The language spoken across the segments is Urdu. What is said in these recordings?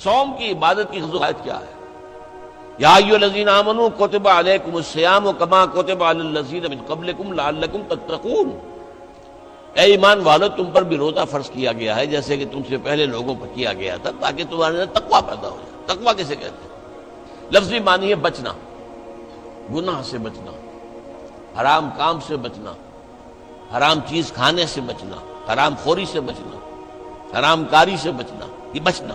صوم کی عبادت کی خصوصیت کیا ہے؟ یا ایھا الذین آمنوا کتب علیکم الصیام کما کتب علی الذین من قبلکم لعلکم تتقون، اے ایمان والو تم پر بھی روزہ فرض کیا گیا ہے جیسے کہ تم سے پہلے لوگوں پر کیا گیا تھا تاکہ تمہارے اندر تقویٰ پیدا ہو جائے۔ تقویٰ کسے کہتے ہیں؟ لفظی معنی ہے بچنا، گناہ سے بچنا، حرام کام سے بچنا، حرام چیز کھانے سے بچنا، حرام خوری سے بچنا، حرام کاری سے بچنا، یہ بچنا۔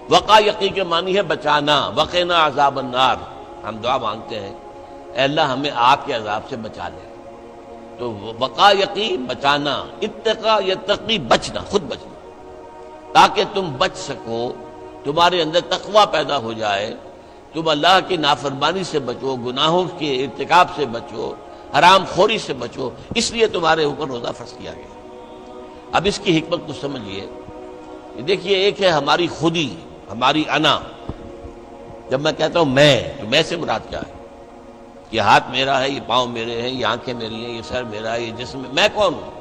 وقا یقی کے معنی ہے بچانا، وقنا عذاب النار، ہم دعا مانگتے ہیں اے اللہ ہمیں آگ کے عذاب سے بچا لے۔ تو وقا یقی بچانا، اتقا یتقی بچنا، خود بچنا، تاکہ تم بچ سکو، تمہارے اندر تقویٰ پیدا ہو جائے، تم اللہ کی نافرمانی سے بچو، گناہوں کے ارتکاب سے بچو، حرام خوری سے بچو، اس لیے تمہارے اوپر روزہ فرض کیا گیا۔ اب اس کی حکمت کو سمجھیے۔ دیکھیے ایک ہے ہماری خودی، ہماری انا۔ جب میں کہتا ہوں میں، تو میں سے مراد کیا ہے؟ یہ ہاتھ میرا ہے، یہ پاؤں میرے ہیں، یہ آنکھیں میری ہیں، یہ سر میرا ہے، یہ جسم، میں کون ہوں؟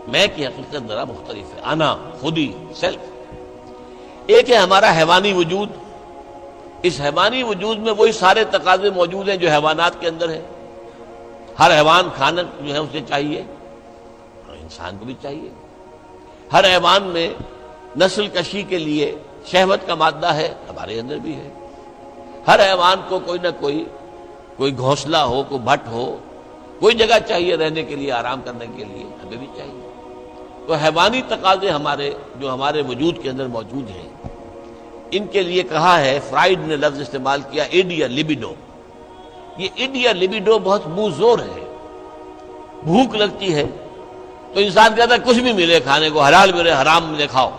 میں کی حقیقت ذرا مختلف ہے، انا، خودی، سیلف۔ ایک ہے ہمارا حیوانی وجود، اس حیوانی وجود میں وہی سارے تقاضے موجود ہیں جو حیوانات کے اندر ہیں۔ ہر حیوان کھانا جو ہے اسے چاہیے، انسان کو بھی چاہیے۔ ہر حیوان میں نسل کشی کے لیے شہوت کا مادہ ہے، ہمارے اندر بھی ہے۔ ہر حیوان کو کوئی نہ کوئی گھونسلہ ہو، کوئی بھٹ ہو، کوئی جگہ چاہیے رہنے کے لیے، آرام کرنے کے لیے، ہمیں بھی چاہیے۔ تو حیوانی تقاضے ہمارے جو ہمارے وجود کے اندر موجود ہیں، ان کے لیے کہا ہے، فرائیڈ نے لفظ استعمال کیا ایڈیا لیبیڈو۔ یہ ایڈیا لیبیڈو بہت منہ زور ہے۔ بھوک لگتی ہے تو انسان کہتا ہے کچھ بھی ملے کھانے کو، حلال ملے حرام ملے کھاؤ۔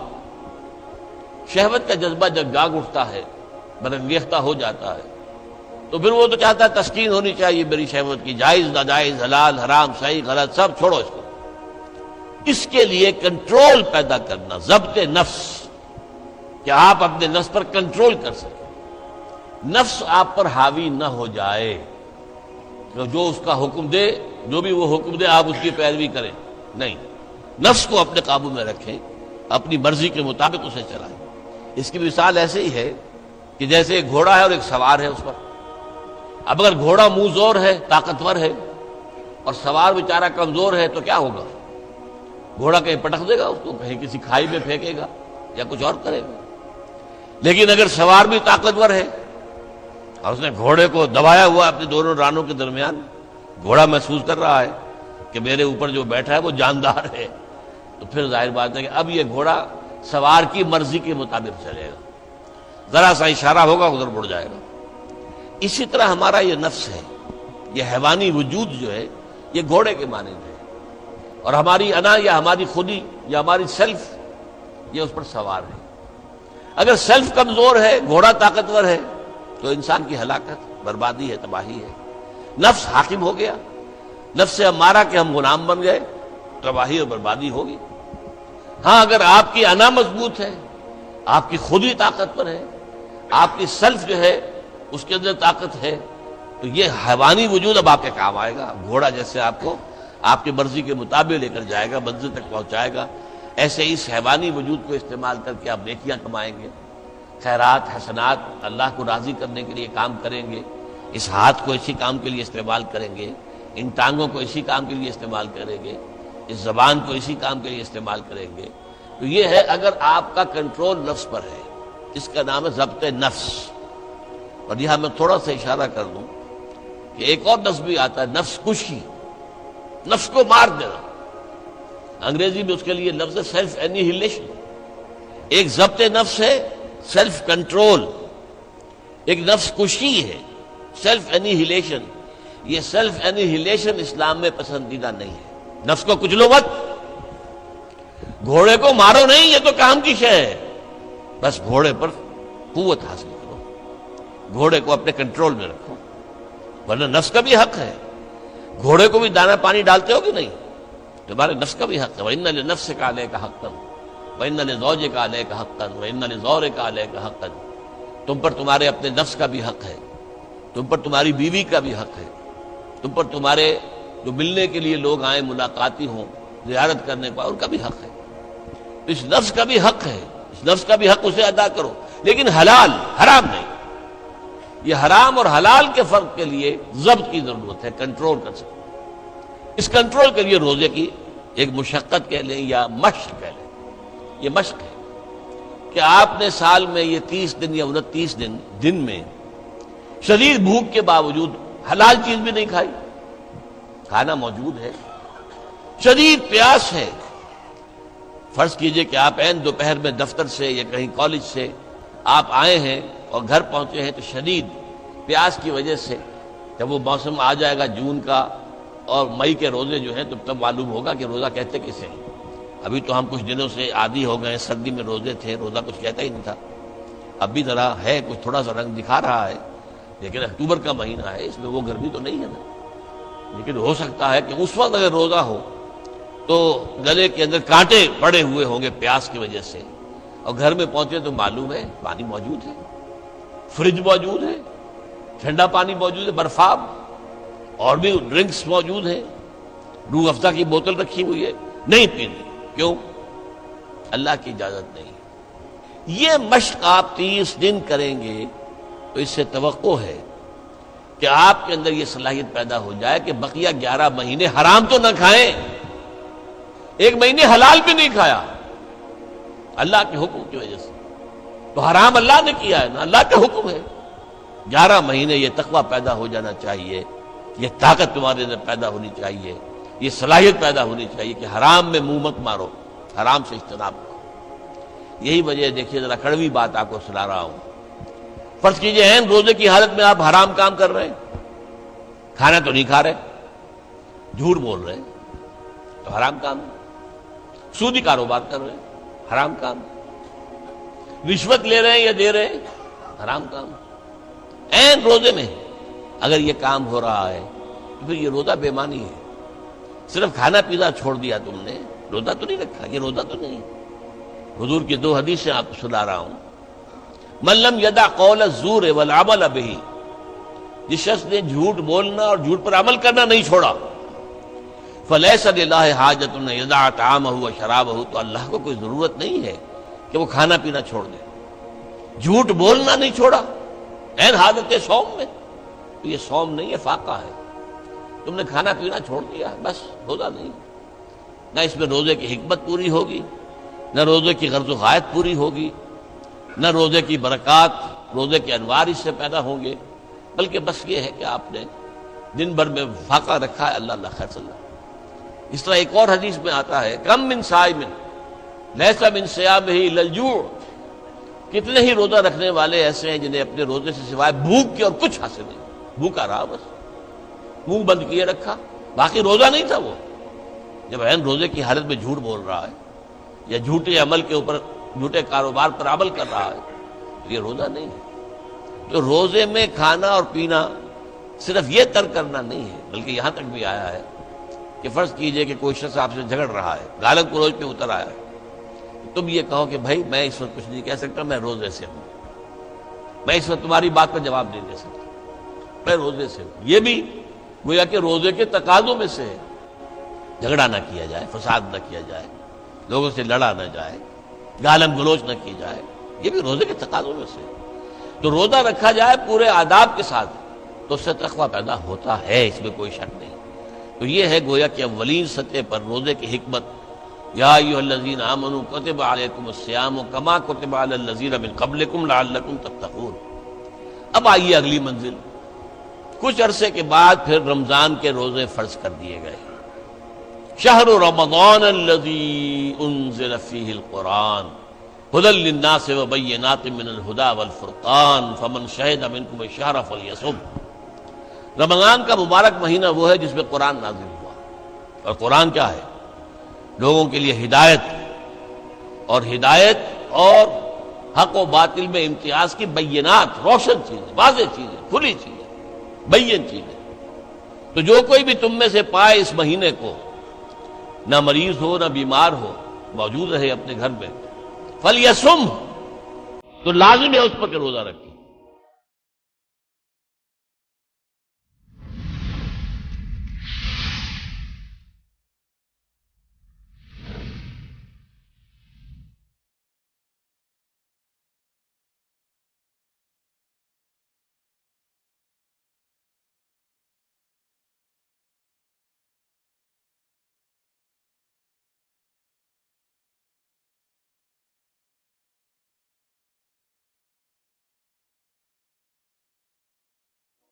شہوت کا جذبہ جب جاگ اٹھتا ہے، برانگیختہ ہو جاتا ہے، تو پھر وہ تو چاہتا ہے تسکین ہونی چاہیے میری شہوت کی، جائز ناجائز، حلال حرام، صحیح غلط، سب چھوڑو اس کو۔ اس کے لیے کنٹرول پیدا کرنا، ضبط نفس، کہ آپ اپنے نفس پر کنٹرول کر سکیں، نفس آپ پر حاوی نہ ہو جائے، جو اس کا حکم دے، جو بھی وہ حکم دے آپ اس کی پیروی کریں، نہیں، نفس کو اپنے قابو میں رکھیں، اپنی مرضی کے مطابق اسے چلائیں۔ اس کی مثال ایسے ہی ہے کہ جیسے ایک گھوڑا ہے اور ایک سوار ہے اس پر۔ اب اگر گھوڑا منہ زور ہے، طاقتور ہے، اور سوار بیچارہ کمزور ہے تو کیا ہوگا؟ گھوڑا کہیں پٹک دے گا اس کو، کہیں کسی کھائی میں پھینکے گا یا کچھ اور کرے گا۔ لیکن اگر سوار بھی طاقتور ہے اور اس نے گھوڑے کو دبایا ہوا اپنے دونوں رانوں کے درمیان، گھوڑا محسوس کر رہا ہے کہ میرے اوپر جو بیٹھا ہے وہ جاندار ہے، تو پھر ظاہر بات ہے کہ اب یہ گھوڑا سوار کی مرضی کے مطابق چلے گا، ذرا سا اشارہ ہوگا ادھر مڑ جائے گا۔ اسی طرح ہمارا یہ نفس ہے، یہ حیوانی وجود جو ہے، یہ گھوڑے کے مانند ہے، اور ہماری انا یا ہماری خودی یا ہماری سیلف یہ اس پر سوار ہے۔ اگر سیلف کمزور ہے، گھوڑا طاقتور ہے، تو انسان کی ہلاکت، بربادی ہے، تباہی ہے۔ نفس حاکم ہو گیا، نفس سے ہمارا کہ ہم غلام بن گئے، تباہی اور بربادی ہوگی۔ ہاں اگر آپ کی انا مضبوط ہے، آپ کی خودی طاقتور ہے، آپ کی سیلف جو ہے اس کے اندر طاقت ہے، تو یہ حیوانی وجود اب آپ کے کام آئے گا۔ گھوڑا جیسے آپ کو آپ کی مرضی کے مطابق لے کر جائے گا، منزل تک پہنچائے گا، ایسے اس حیوانی وجود کو استعمال کر کے آپ نیکیاں کمائیں گے، خیرات حسنات، اللہ کو راضی کرنے کے لیے کام کریں گے۔ اس ہاتھ کو اسی کام کے لیے استعمال کریں گے، ان ٹانگوں کو اسی کام کے لیے استعمال کریں گے، اس زبان کو اسی کام کے لیے استعمال کریں گے۔ تو یہ ہے اگر آپ کا کنٹرول نفس پر ہے، اس کا نام ہے ضبط نفس۔ اور یہاں میں تھوڑا سا اشارہ کر دوں کہ ایک اور لفظ بھی آتا ہے، نفس کشی، نفس کو مار دینا۔ انگریزی میں اس کے لیے لفظ ہے سیلف اینیہیلیشن۔ ایک ضبط نفس ہے، سیلف کنٹرول، ایک نفس کشی ہے، سیلف اینیہیلیشن۔ یہ سیلف اینیہیلیشن اسلام میں پسندیدہ نہیں ہے۔ نفس کو کچلو مت، گھوڑے کو مارو نہیں، یہ تو کام کی شے ہے، بس گھوڑے پر قوت حاصل کرو، گھوڑے کو اپنے کنٹرول میں رکھو، ورنہ نفس کا بھی حق ہے۔ گھوڑے کو بھی دانا پانی ڈالتے ہو کہ نہیں؟ تمہارے نفس کا بھی حق ہے۔ وَإِنَّ لِنَفْسِكَ عَلَيْكَ حَقًّا وَإِنَّ لِزَوْجِكَ عَلَيْكَ حَقًّا وَإِنَّ لِزَوْرِكَ عَلَيْكَ حَقًّا۔ تم پر تمہارے اپنے نفس کا بھی حق ہے، تم پر تمہاری بیوی کا بھی حق ہے، تم پر تمہارے جو ملنے کے لیے لوگ آئیں، ملاقاتی ہوں، زیارت کرنے کا، ان کا بھی حق ہے۔ اس نفس کا بھی حق ہے، نفس کا بھی حق اسے ادا کرو، لیکن حلال، حرام نہیں۔ یہ حرام اور حلال کے فرق کے لیے ضبط کی ضرورت ہے، کنٹرول کر سکتے۔ اس کنٹرول کے لیے روزے کی ایک مشقت کہہ لیں یا مشق کہہ لیں، یہ مشق ہے کہ آپ نے سال میں یہ 30 دن یا 29 دن میں شدید بھوک کے باوجود حلال چیز بھی نہیں کھائی، کھانا موجود ہے، شدید پیاس ہے۔ فرض کیجئے کہ آپ عین دوپہر میں دفتر سے یا کہیں کالج سے آپ آئے ہیں اور گھر پہنچے ہیں تو شدید پیاس کی وجہ سے، جب وہ موسم آ جائے گا جون کا اور مئی کے روزے جو ہیں تو تب معلوم ہوگا کہ روزہ کہتے کسے ہیں۔ ابھی تو ہم کچھ دنوں سے عادی ہو گئے، سردی میں روزے تھے، روزہ کچھ کہتا ہی نہیں تھا، اب بھی ذرا ہے، کچھ تھوڑا سا رنگ دکھا رہا ہے، لیکن اکتوبر کا مہینہ ہے، اس میں وہ گرمی تو نہیں ہے نا۔ لیکن ہو سکتا ہے کہ اس وقت اگر روزہ ہو تو گلے کے اندر کانٹے پڑے ہوئے ہوں گے پیاس کی وجہ سے، اور گھر میں پہنچے تو معلوم ہے پانی موجود ہے، فریج موجود ہے، ٹھنڈا پانی موجود ہے، برفاب اور بھی ڈرنکس موجود ہیں، روح افزا کی بوتل رکھی ہوئی ہے، نہیں پینی۔ کیوں؟ اللہ کی اجازت نہیں۔ یہ مشق آپ 30 دن کریں گے تو اس سے توقع ہے کہ آپ کے اندر یہ صلاحیت پیدا ہو جائے کہ بقیہ 11 مہینے حرام تو نہ کھائیں، ایک مہینے حلال بھی نہیں کھایا اللہ کے حکم کی وجہ سے، تو حرام اللہ نے کیا ہے نا، اللہ کا حکم ہے۔ 11 مہینے یہ تقویٰ پیدا ہو جانا چاہیے، یہ طاقت تمہارے اندر پیدا ہونی چاہیے، یہ صلاحیت پیدا ہونی چاہیے کہ حرام میں منہ مت مارو، حرام سے اجتناب کرو۔ یہی وجہ دیکھیے، ذرا کڑوی بات آپ کو سنا رہا ہوں۔ فرض کیجئے عین روزے کی حالت میں آپ حرام کام کر رہے ہیں، کھانا تو نہیں کھا رہے، جھوٹ بول رہے ہیں تو حرام کام ہے، سودی کاروبار کر رہے ہیں حرام کام، رشوت لے رہے ہیں یا دے رہے ہیں حرام کام۔ عین روزے میں اگر یہ کام ہو رہا ہے تو پھر یہ روزہ بے معنی ہے۔ صرف کھانا پینا چھوڑ دیا تم نے، روزہ تو نہیں رکھا، یہ روزہ تو نہیں۔ حضور کی 2 حدیثیں آپ کو سنا رہا ہوں۔ من لم یدع قول الزور والعمل به، جس شخص نے جھوٹ بولنا اور جھوٹ پر عمل کرنا نہیں چھوڑا، فلیس للہ حاجۃ ان یدع طعامہ وشرابہ، تو اللہ کو کوئی ضرورت نہیں ہے کہ وہ کھانا پینا چھوڑ دے۔ جھوٹ بولنا نہیں چھوڑا عین حالت صوم میں، تو یہ صوم نہیں ہے، فاقہ ہے۔ تم نے کھانا پینا چھوڑ دیا، بس روزہ نہیں۔ نہ اس میں روزے کی حکمت پوری ہوگی، نہ روزے کی غرض و غایت پوری ہوگی، نہ روزے کی برکات، روزے کے انوار اس سے پیدا ہوں گے، بلکہ بس یہ ہے کہ آپ نے دن بھر میں فاقہ رکھا ہے، اللہ اللہ خیر صلی اللہ۔ اس طرح ایک اور حدیث میں آتا ہے، کم من صائم لیس من صیامہ الا الجوع، کتنے ہی روزہ رکھنے والے ایسے ہیں جنہیں اپنے روزے سے سوائے بھوک کے اور کچھ حاصل نہیں، بھوکا رہا، بس منہ بند کیے رکھا، باقی روزہ نہیں تھا وہ۔ جب عین روزے کی حالت میں جھوٹ بول رہا ہے یا جھوٹے عمل کے اوپر، جھوٹے کاروبار پر عمل کر رہا ہے تو یہ روزہ نہیں ہے۔ تو روزے میں کھانا اور پینا صرف یہ ترک کرنا نہیں ہے، بلکہ یہاں تک بھی آیا ہے کہ فرض کیجئے کہ کوئی شخص آپ سے جھگڑ رہا ہے، گالن گلوچ پہ اتر آیا ہے، تم یہ کہو کہ بھائی میں اس وقت کچھ نہیں کہہ سکتا، میں روزے سے ہوں، میں اس وقت تمہاری بات پر جواب نہیں دے سکتا، میں روزے سے ہوں۔ یہ بھی گویا کہ روزے کے تقاضوں میں سے ہے، جھگڑا نہ کیا جائے، فساد نہ کیا جائے، لوگوں سے لڑا نہ جائے، گالم گلوچ نہ کی جائے، یہ بھی روزے کے تقاضوں میں سے ہے۔ تو روزہ رکھا جائے پورے آداب کے ساتھ تو اس سے تقویٰ پیدا ہوتا ہے، اس میں کوئی شک نہیں۔ تو یہ ہے گویا کہ اولین سطح پر روزے کی حکمت، یا ایھا الذین آمنوا کتب علیکم الصیام کما کتب علی الذین من قبلکم لعلکم تتقون۔ اب آئیے اگلی منزل، کچھ عرصے کے بعد پھر رمضان کے روزے فرض کر دیے گئے۔ شہر رمضان الذی انزل فیہ القرآن ھدی للناس وبینات من الھدی والفرقان فمن شہد منکم الشہر فلیصم۔ رمضان کا مبارک مہینہ وہ ہے جس میں قرآن نازل ہوا، اور قرآن کیا ہے؟ لوگوں کے لیے ہدایت اور حق و باطل میں امتیاز کی بینات، روشن چیزیں، واضح چیزیں، کھلی چیزیں، بین چیزیں۔ تو جو کوئی بھی تم میں سے پائے اس مہینے کو، نہ مریض ہو نہ بیمار ہو، موجود رہے اپنے گھر میں، فلیصم، تو لازم ہے اس پر کہ روزہ رکھے۔